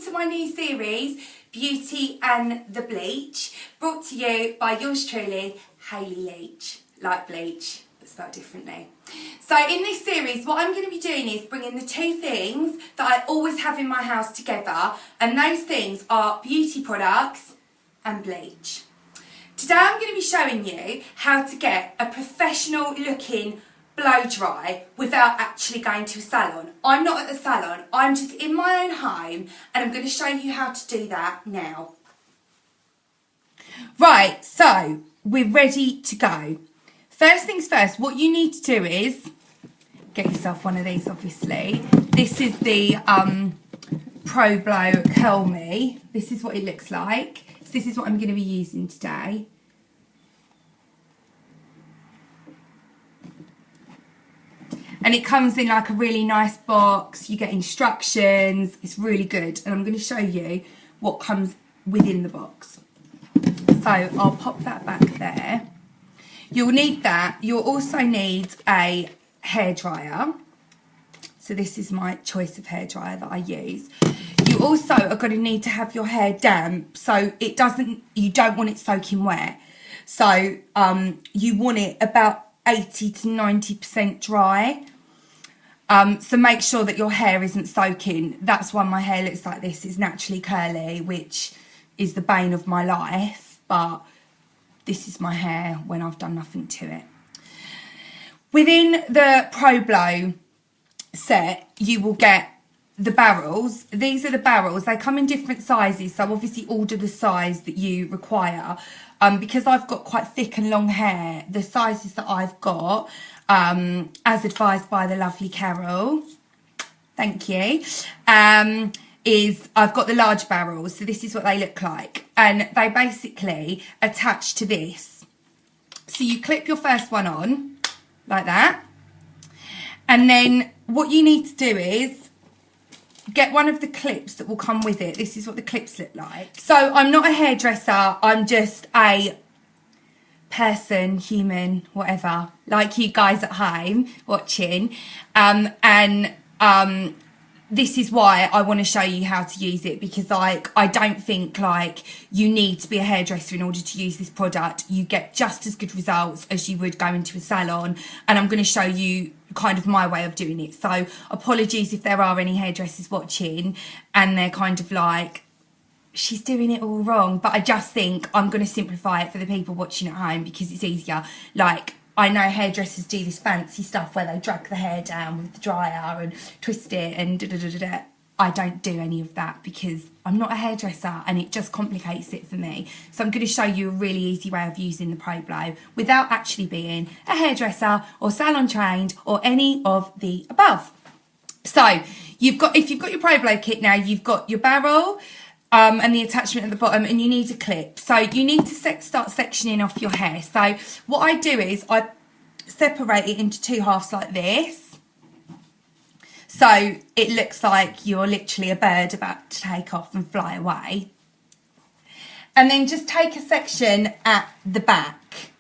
to my new series, Beauty and the Bleach, brought to you by yours truly, Hayley Leach, like bleach, but spelled differently. So in this series, what I'm going to be doing is bringing the two things that I always have in my house together, and those things are beauty products and bleach. Today I'm going to be showing you how to get a professional looking blow dry without actually going to a salon. I'm not at the salon, I'm just in my own home, and I'm going to show you how to do that now. Right, so we're ready to go. First things first, what you need to do is get yourself one of these, obviously. This is the Pro Blo Curl Me. This is what it looks like. So this is what I'm going to be using today. And it comes in like a really nice box. You get instructions. It's really good. And I'm going to show you what comes within the box. So I'll pop that back there. You'll need that. You'll also need a hairdryer. So this is my choice of hairdryer that I use. You also are going to need to have your hair damp, so you don't want it soaking wet. So you want it about 80 to 90% dry. So make sure that your hair isn't soaking. That's why my hair looks like this. It's naturally curly, which is the bane of my life, but this is my hair when I've done nothing to it. Within the Pro Blo set, you will get the barrels. These are the barrels. They come in different sizes, so obviously order the size that you require. Because I've got quite thick and long hair, the sizes that I've got, as advised by the lovely Carol, thank you, is I've got the large barrels. So this is what they look like, and they basically attach to this. So you clip your first one on like that, and then what you need to do is get one of the clips that will come with it. This is what the clips look like. So I'm not a hairdresser, I'm just a person, human, whatever, like you guys at home watching, this is why I want to show you how to use it, because I don't think like you need to be a hairdresser in order to use this product. You get just as good results as you would go into a salon, and I'm going to show you kind of my way of doing it. So apologies if there are any hairdressers watching and they're kind of like, she's doing it all wrong, but I just think I'm going to simplify it for the people watching at home because it's easier. Like, I know hairdressers do this fancy stuff where they drag the hair down with the dryer and twist it and da-da-da-da-da. I don't do any of that because I'm not a hairdresser and it just complicates it for me. So I'm going to show you a really easy way of using the Pro Blo without actually being a hairdresser or salon trained or any of the above. So if you've got your Pro Blo kit now, you've got your barrel and the attachment at the bottom, and you need a clip. So you need to start sectioning off your hair. So what I do is I separate it into two halves like this. So it looks like you're literally a bird about to take off and fly away. And then just take a section at the back.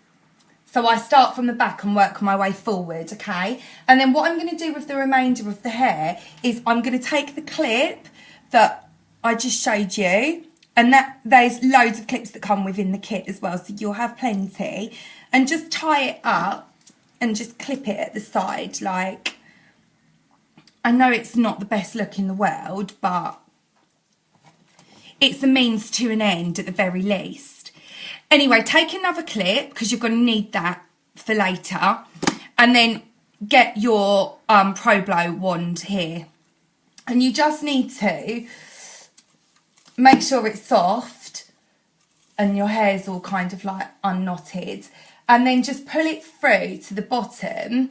So I start from the back and work my way forward, okay? And then what I'm going to do with the remainder of the hair is I'm going to take the clip that I just showed you, and there's loads of clips that come within the kit as well, so you'll have plenty, and just tie it up and just clip it at the side. Like, I know it's not the best look in the world, but it's a means to an end at the very least. Anyway, take another clip because you're going to need that for later, and then get your Pro Blo wand here, and you just need to make sure it's soft and your hair's all kind of like unknotted, and then just pull it through to the bottom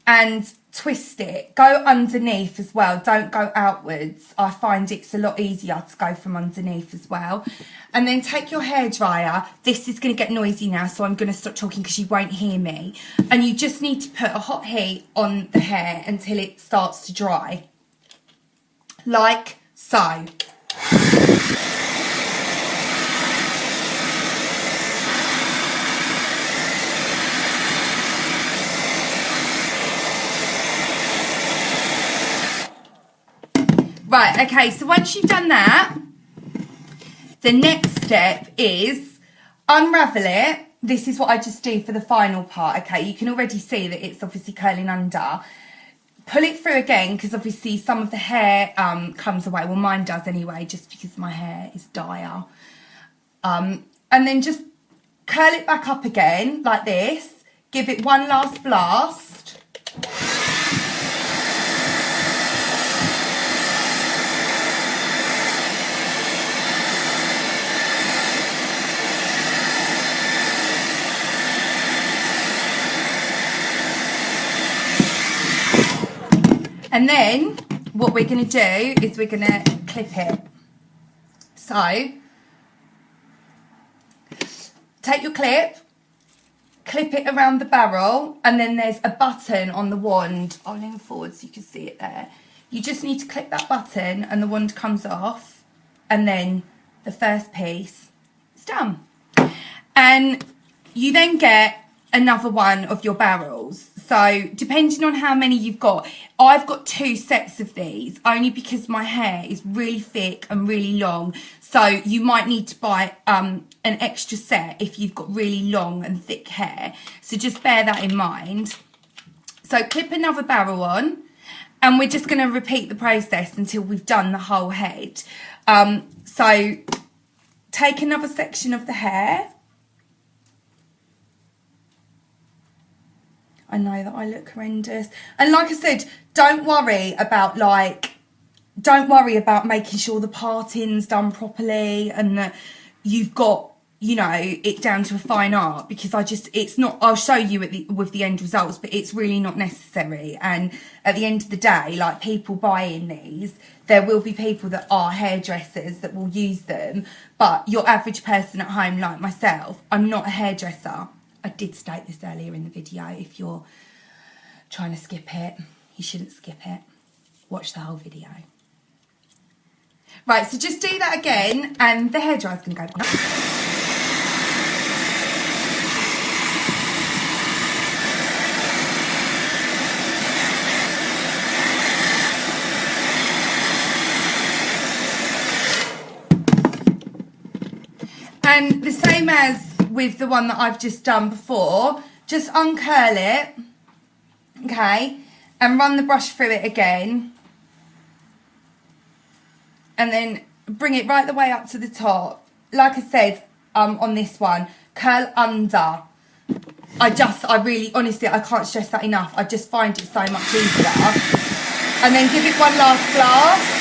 and twist it. Go underneath as well, don't go outwards. I find it's a lot easier to go from underneath as well. And then take your hairdryer. This is going to get noisy now, so I'm going to stop talking because you won't hear me. And you just need to put a hot heat on the hair until it starts to dry, like so. Right, okay, so once you've done that, the next step is unravel it. This is what I just do for the final part, okay? You can already see that it's obviously curling under. Pull it through again, because obviously some of the hair comes away. Well, mine does anyway, just because my hair is dire. And then just curl it back up again, like this. Give it one last blast. And then what we're going to do is we're going to clip it. So, take your clip it around the barrel, and then there's a button on the wand. I'll lean forward so you can see it there. You just need to click that button and the wand comes off, and then the first piece is done. And you then get another one of your barrels. So depending on how many you've got, I've got 2 sets of these, only because my hair is really thick and really long. So you might need to buy an extra set if you've got really long and thick hair. So just bear that in mind. So clip another barrel on, and we're just going to repeat the process until we've done the whole head. So take another section of the hair. I know that I look horrendous. And like I said, don't worry about making sure the parting's done properly and that you've got, you know, it down to a fine art, because it's not, I'll show you with the end results, but it's really not necessary. And at the end of the day, like, people buying these, there will be people that are hairdressers that will use them, but your average person at home, like myself, I'm not a hairdresser. I did state this earlier in the video. If you're trying to skip it, you shouldn't skip it. Watch the whole video. Right, so just do that again, and the hairdryer's going to go. And the same as with the one that I've just done before, just uncurl it, okay, and run the brush through it again, and then bring it right the way up to the top. Like I said, on this one, curl under. I really, honestly, I can't stress that enough. I just find it so much easier. And then give it one last blast.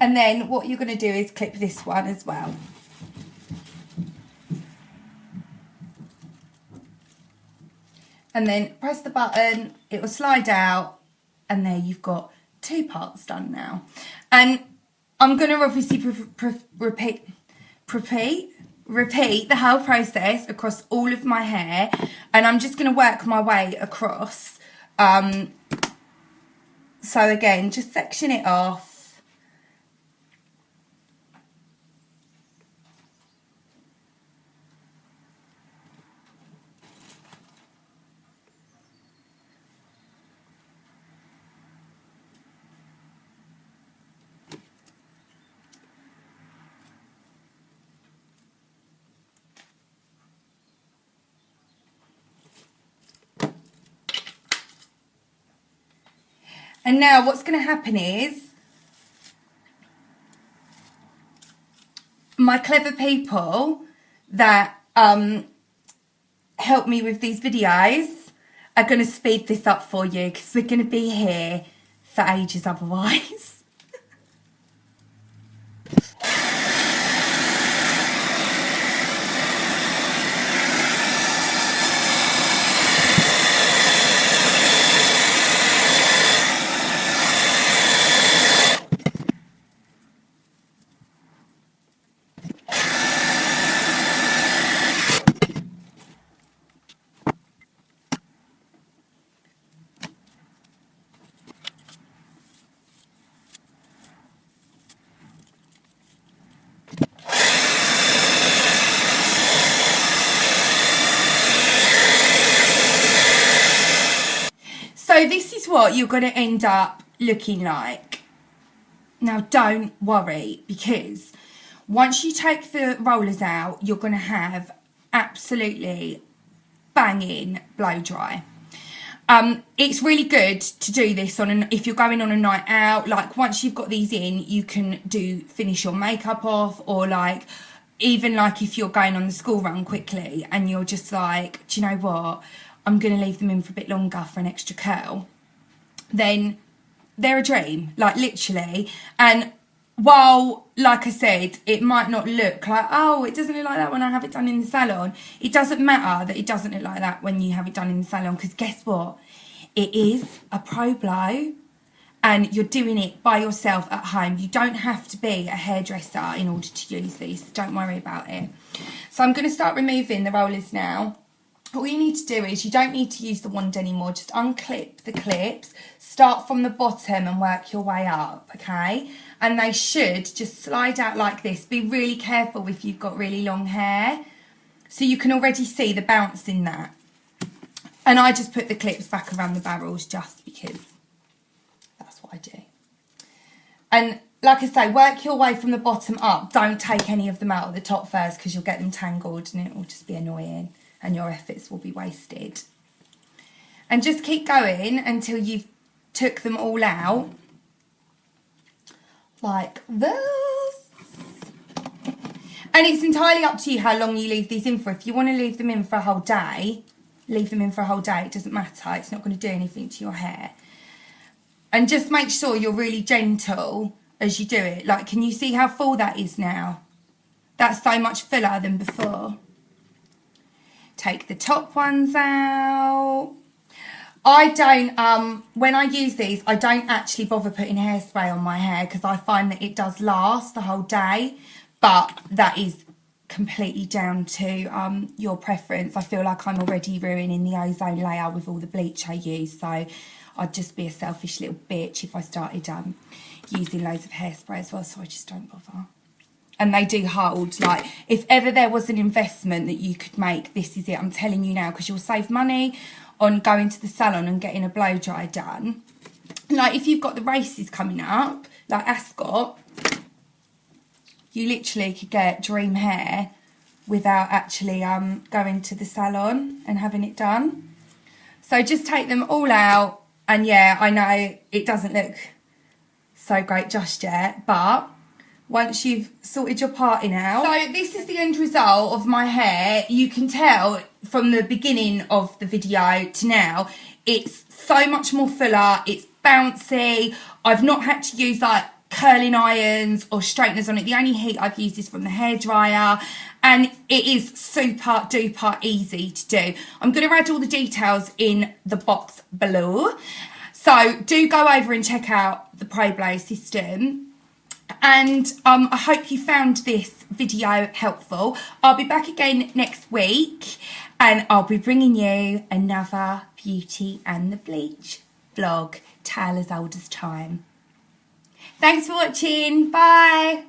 And then what you're going to do is clip this one as well. And then press the button, it will slide out, and there you've got 2 parts done now. And I'm going to obviously repeat the whole process across all of my hair, and I'm just going to work my way across. So again, just section it off. And now what's going to happen is my clever people that help me with these videos are going to speed this up for you, because we're going to be here for ages otherwise. what you're going to end up looking like. Now, don't worry, because once you take the rollers out, you're going to have absolutely banging blow dry. It's really good to do this if you're going on a night out. Like, once you've got these in, you can finish your makeup off, or like, even like if you're going on the school run quickly and you're just like, do you know what, I'm going to leave them in for a bit longer for an extra curl, then they're a dream, like, literally. And while, like I said, it might not look like, oh, it doesn't look like that when I have it done in the salon, it doesn't matter that it doesn't look like that when you have it done in the salon, because guess what? It is a Pro Blo, and you're doing it by yourself at home. You don't have to be a hairdresser in order to use these. Don't worry about it. So I'm going to start removing the rollers now. All you need to do is, you don't need to use the wand anymore. Just unclip the clips, start from the bottom and work your way up, okay? And they should just slide out like this. Be really careful if you've got really long hair. So you can already see the bounce in that. And I just put the clips back around the barrels just because that's what I do. And like I say, work your way from the bottom up. Don't take any of them out at the top first, because you'll get them tangled and it will just be annoying and your efforts will be wasted. And just keep going until you've took them all out, like this. And it's entirely up to you how long you leave these in for. If you want to leave them in for a whole day, leave them in for a whole day. It doesn't matter. It's not going to do anything to your hair. And just make sure you're really gentle as you do it. Like, can you see how full that is now? That's so much fuller than before. Take the top ones out. I don't, when I use these, I don't actually bother putting hairspray on my hair, because I find that it does last the whole day. But that is completely down to your preference. I feel like I'm already ruining the ozone layer with all the bleach I use. So I'd just be a selfish little bitch if I started using loads of hairspray as well. So I just don't bother. And they do hold. Like, if ever there was an investment that you could make, this is it. I'm telling you now, because you'll save money on going to the salon and getting a blow dry done. Like, if you've got the races coming up, like Ascot, you literally could get dream hair without actually going to the salon and having it done. So just take them all out. And yeah, I know it doesn't look so great just yet, but once you've sorted your parting out. So this is the end result of my hair. You can tell from the beginning of the video to now, it's so much more fuller. It's bouncy. I've not had to use like curling irons or straighteners on it. The only heat I've used is from the hairdryer, and it is super duper easy to do. I'm going to add all the details in the box below. So do go over and check out the Pro Blo system. And I hope you found this video helpful. I'll be back again next week, and I'll be bringing you another Beauty and the Bleach vlog, tale as old as time. Thanks for watching. Bye.